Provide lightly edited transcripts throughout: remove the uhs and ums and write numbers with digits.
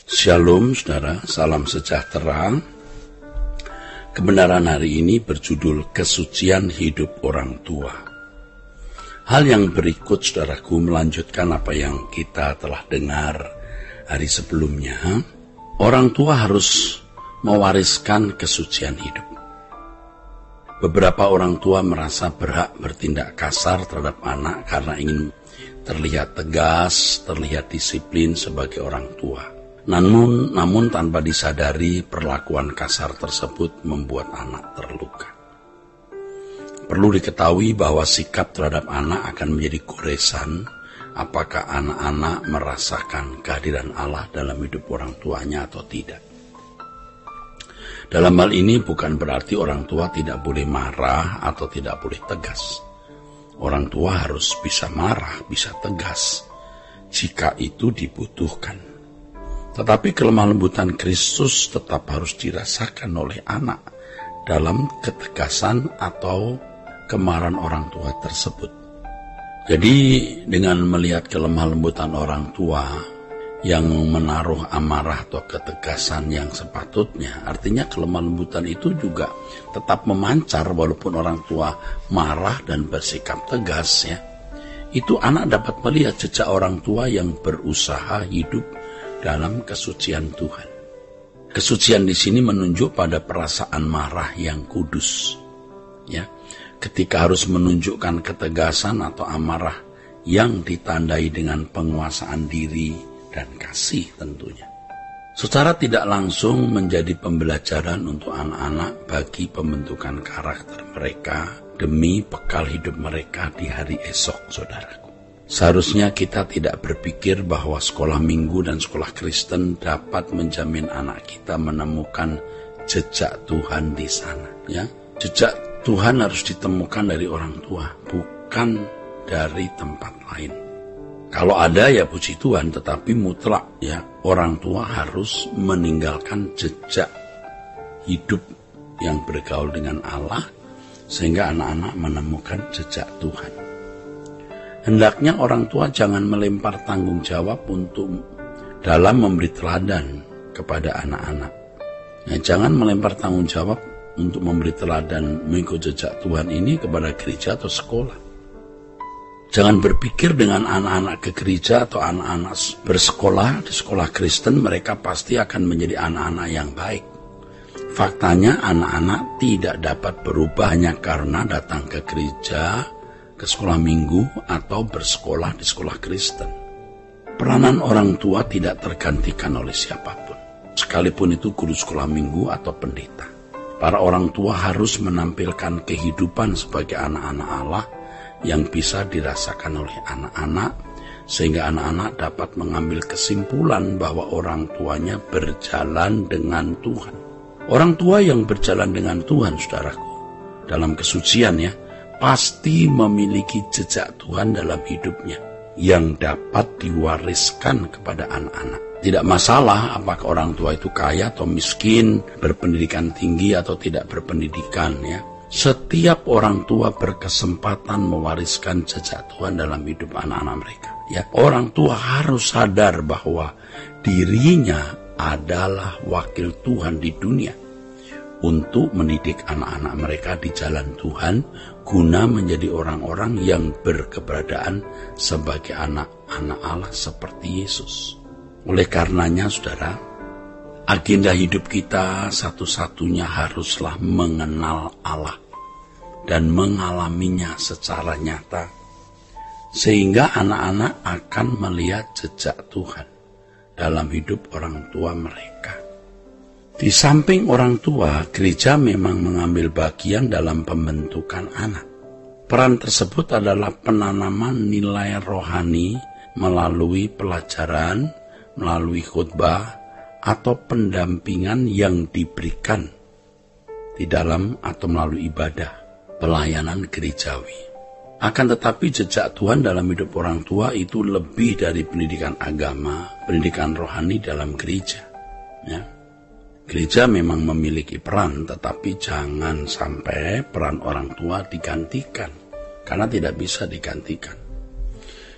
Shalom saudara, salam sejahtera. Kebenaran hari ini berjudul Kesucian Hidup Orang Tua. Hal yang berikut saudaraku melanjutkan apa yang kita telah dengar hari sebelumnya. Orang tua harus mewariskan kesucian hidup. Beberapa orang tua merasa berhak bertindak kasar terhadap anak karena ingin terlihat tegas, terlihat disiplin sebagai orang tua. Namun tanpa disadari perlakuan kasar tersebut membuat anak terluka. Perlu diketahui bahwa sikap terhadap anak akan menjadi goresan apakah anak-anak merasakan kehadiran Allah dalam hidup orang tuanya atau tidak. Dalam hal ini bukan berarti orang tua tidak boleh marah atau tidak boleh tegas. Orang tua harus bisa marah, bisa tegas jika itu dibutuhkan. Tetapi kelemah lembutan Kristus tetap harus dirasakan oleh anak dalam ketegasan atau kemarahan orang tua tersebut. Jadi dengan melihat kelemah lembutan orang tua yang menaruh amarah atau ketegasan yang sepatutnya, artinya kelemah lembutan itu juga tetap memancar walaupun orang tua marah dan bersikap tegas ya. Itu anak dapat melihat jejak orang tua yang berusaha hidup dalam kesucian Tuhan. Kesucian di sini menunjuk pada perasaan marah yang kudus. Ya, ketika harus menunjukkan ketegasan atau amarah yang ditandai dengan penguasaan diri dan kasih tentunya. Secara tidak langsung menjadi pembelajaran untuk anak-anak bagi pembentukan karakter mereka demi bekal hidup mereka di hari esok, saudaraku. Seharusnya kita tidak berpikir bahwa sekolah minggu dan sekolah Kristen dapat menjamin anak kita menemukan jejak Tuhan di sana. Ya, jejak Tuhan harus ditemukan dari orang tua, bukan dari tempat lain. Kalau ada ya puji Tuhan, tetapi mutlak ya orang tua harus meninggalkan jejak hidup yang bergaul dengan Allah sehingga anak-anak menemukan jejak Tuhan. Hendaknya orang tua jangan melempar tanggung jawab untuk dalam memberi teladan kepada anak-anak. Nah, jangan melempar tanggung jawab untuk memberi teladan mengikut jejak Tuhan ini kepada gereja atau sekolah. Jangan berpikir dengan anak-anak ke gereja atau anak-anak bersekolah di sekolah Kristen mereka pasti akan menjadi anak-anak yang baik. Faktanya anak-anak tidak dapat berubah hanya karena datang ke gereja, ke sekolah minggu atau bersekolah di sekolah Kristen. Peranan orang tua tidak tergantikan oleh siapapun, sekalipun itu guru sekolah minggu atau pendeta. Para orang tua harus menampilkan kehidupan sebagai anak-anak Allah yang bisa dirasakan oleh anak-anak, sehingga anak-anak dapat mengambil kesimpulan bahwa orang tuanya berjalan dengan Tuhan. Orang tua yang berjalan dengan Tuhan, saudaraku, dalam kesucian ya, pasti memiliki jejak Tuhan dalam hidupnya yang dapat diwariskan kepada anak-anak. Tidak masalah apakah orang tua itu kaya atau miskin, berpendidikan tinggi atau tidak berpendidikan ya. Setiap orang tua berkesempatan mewariskan jejak Tuhan dalam hidup anak-anak mereka. Ya, orang tua harus sadar bahwa dirinya adalah wakil Tuhan di dunia untuk mendidik anak-anak mereka di jalan Tuhan guna menjadi orang-orang yang berkeberadaan sebagai anak-anak Allah seperti Yesus. Oleh karenanya, saudara, agenda hidup kita satu-satunya haruslah mengenal Allah dan mengalaminya secara nyata, sehingga anak-anak akan melihat jejak Tuhan dalam hidup orang tua mereka. Di samping orang tua, gereja memang mengambil bagian dalam pembentukan anak. Peran tersebut adalah penanaman nilai rohani melalui pelajaran, melalui khotbah, atau pendampingan yang diberikan di dalam atau melalui ibadah, pelayanan gerejawi. Akan tetapi jejak Tuhan dalam hidup orang tua itu lebih dari pendidikan agama, pendidikan rohani dalam gereja. Ya. Gereja memang memiliki peran, tetapi jangan sampai peran orang tua digantikan, karena tidak bisa digantikan.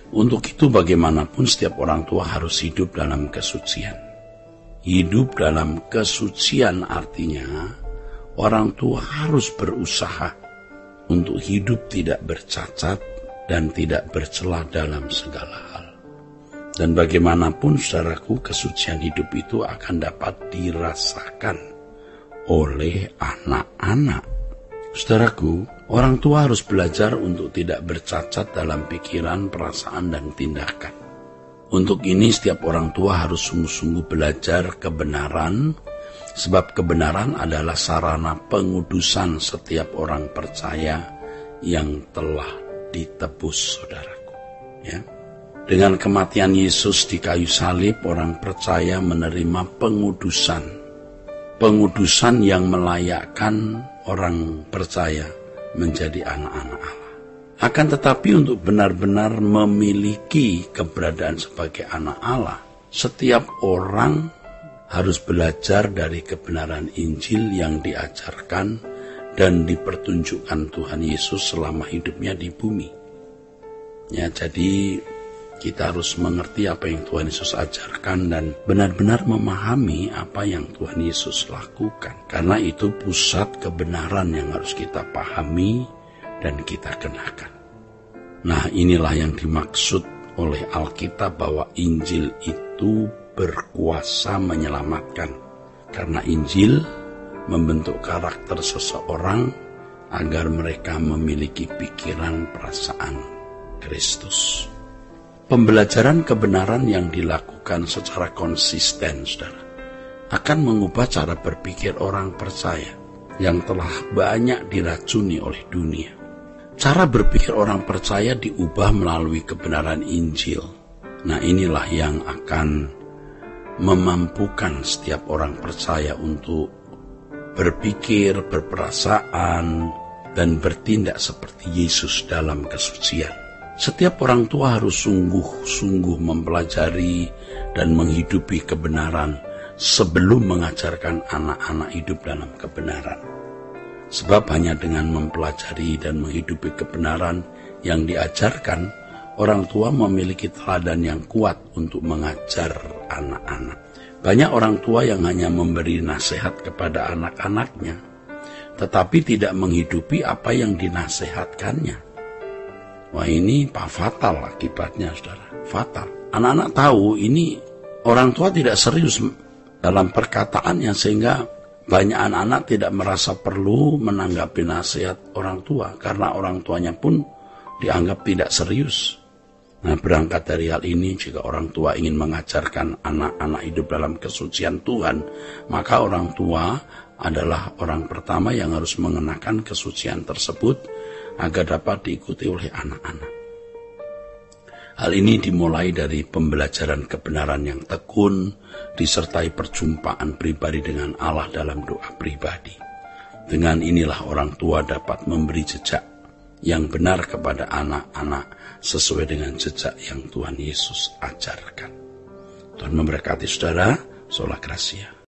Untuk itu bagaimanapun setiap orang tua harus hidup dalam kesucian. Hidup dalam kesucian artinya orang tua harus berusaha untuk hidup tidak bercacat dan tidak bercela dalam segala hal. Dan bagaimanapun saudaraku, kesucian hidup itu akan dapat dirasakan oleh anak-anak. Saudaraku, orang tua harus belajar untuk tidak bercacat dalam pikiran, perasaan, dan tindakan. Untuk ini setiap orang tua harus sungguh-sungguh belajar kebenaran, sebab kebenaran adalah sarana pengudusan setiap orang percaya yang telah ditebus, saudaraku. Ya. Dengan kematian Yesus di kayu salib, orang percaya menerima pengudusan. Pengudusan yang melayakkan orang percaya menjadi anak-anak Allah. Akan tetapi untuk benar-benar memiliki keberadaan sebagai anak Allah, setiap orang harus belajar dari kebenaran Injil yang diajarkan dan dipertunjukkan Tuhan Yesus selama hidupnya di bumi. Ya, jadi kita harus mengerti apa yang Tuhan Yesus ajarkan dan benar-benar memahami apa yang Tuhan Yesus lakukan. Karena itu pusat kebenaran yang harus kita pahami dan kita kenakan. Nah, inilah yang dimaksud oleh Alkitab bahwa Injil itu berkuasa menyelamatkan. Karena Injil membentuk karakter seseorang agar mereka memiliki pikiran perasaan Kristus. Pembelajaran kebenaran yang dilakukan secara konsisten, saudara, akan mengubah cara berpikir orang percaya yang telah banyak diracuni oleh dunia. Cara berpikir orang percaya diubah melalui kebenaran Injil. Nah, inilah yang akan memampukan setiap orang percaya untuk berpikir, berperasaan, dan bertindak seperti Yesus dalam kesucian. Setiap orang tua harus sungguh-sungguh mempelajari dan menghidupi kebenaran sebelum mengajarkan anak-anak hidup dalam kebenaran. Sebab hanya dengan mempelajari dan menghidupi kebenaran yang diajarkan, orang tua memiliki teladan yang kuat untuk mengajar anak-anak. Banyak orang tua yang hanya memberi nasihat kepada anak-anaknya, tetapi tidak menghidupi apa yang dinasehatkannya. Wah, ini fatal akibatnya, saudara. Fatal. Anak-anak tahu ini orang tua tidak serius dalam perkataannya, sehingga banyak anak-anak tidak merasa perlu menanggapi nasihat orang tua, karena orang tuanya pun dianggap tidak serius. Nah, berangkat dari hal ini, jika orang tua ingin mengajarkan anak-anak hidup dalam kesucian Tuhan, maka orang tua adalah orang pertama yang harus mengenakan kesucian tersebut agar dapat diikuti oleh anak-anak. Hal ini dimulai dari pembelajaran kebenaran yang tekun, disertai perjumpaan pribadi dengan Allah dalam doa pribadi. Dengan inilah orang tua dapat memberi jejak yang benar kepada anak-anak sesuai dengan jejak yang Tuhan Yesus ajarkan. Tuhan memberkati saudara. Sola Gracia.